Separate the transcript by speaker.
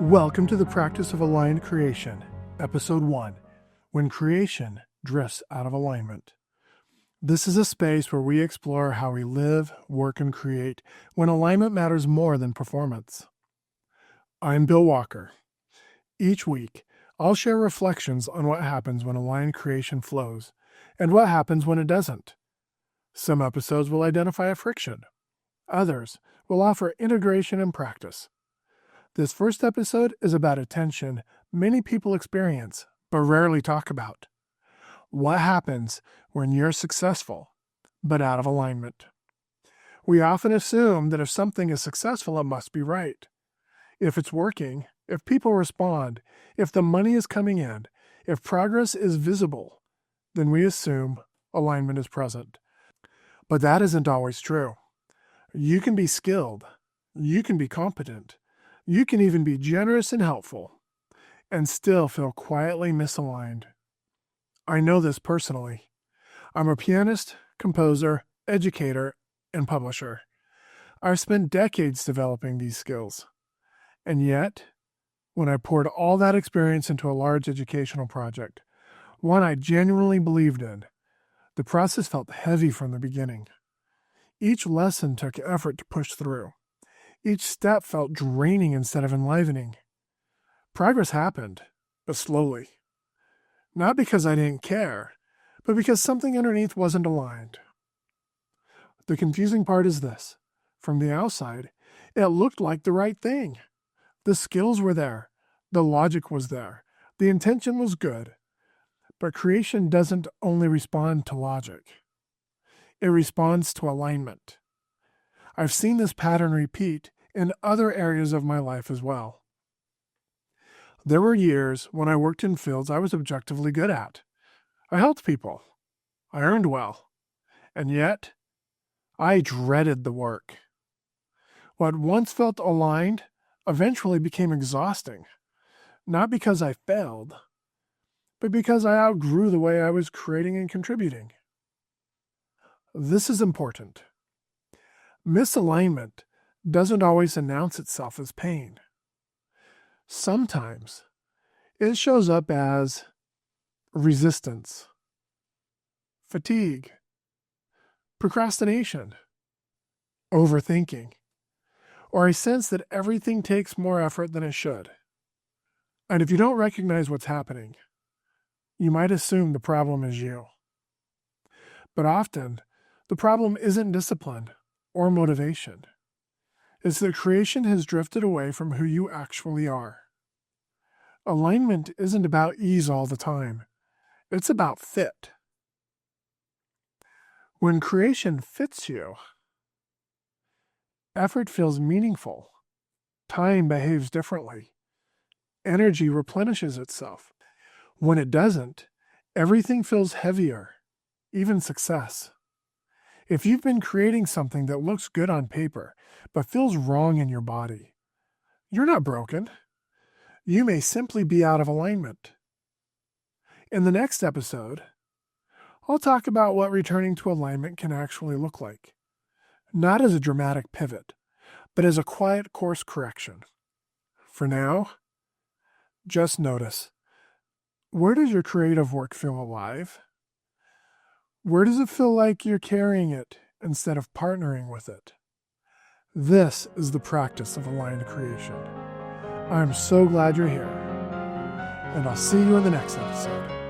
Speaker 1: Welcome to the Practice of Aligned Creation, Episode 1, When Creation Drifts Out of Alignment. This is a space where we explore how we live, work, and create when alignment matters more than performance. I'm Bill Walker. Each week, I'll share reflections on what happens when aligned creation flows and what happens when it doesn't. Some episodes will identify a friction. Others will offer integration and practice. This first episode is about a tension many people experience but rarely talk about. What happens when you're successful but out of alignment? We often assume that if something is successful, it must be right. If it's working, if people respond, if the money is coming in, if progress is visible, then we assume alignment is present. But that isn't always true. You can be skilled, you can be competent, you can even be generous and helpful, and still feel quietly misaligned. I know this personally. I'm a pianist, composer, educator, and publisher. I've spent decades developing these skills. And yet, when I poured all that experience into a large educational project, one I genuinely believed in, the process felt heavy from the beginning. Each lesson took effort to push through. Each step felt draining instead of enlivening. Progress happened, but slowly. Not because I didn't care, but because something underneath wasn't aligned. The confusing part is this. From the outside, it looked like the right thing. The skills were there. The logic was there. The intention was good. But creation doesn't only respond to logic. It responds to alignment. I've seen this pattern repeat in other areas of my life as well. There were years when I worked in fields I was objectively good at. I helped people. I earned well. And yet, I dreaded the work. What once felt aligned eventually became exhausting. Not because I failed, but because I outgrew the way I was creating and contributing. This is important. Misalignment doesn't always announce itself as pain. Sometimes it shows up as resistance, fatigue, procrastination, overthinking, or a sense that everything takes more effort than it should. And if you don't recognize what's happening, you might assume the problem is you. But often, the problem isn't discipline or motivation. It's that creation has drifted away from who you actually are. Alignment isn't about ease all the time. It's about fit. When creation fits you, effort feels meaningful. Time behaves differently. Energy replenishes itself. When it doesn't, everything feels heavier, even success. If you've been creating something that looks good on paper, but feels wrong in your body, you're not broken. You may simply be out of alignment. In the next episode, I'll talk about what returning to alignment can actually look like. Not as a dramatic pivot, but as a quiet course correction. For now, just notice, where does your creative work feel alive? Where does it feel like you're carrying it instead of partnering with it? This is the practice of aligned creation. I'm so glad you're here, and I'll see you in the next episode.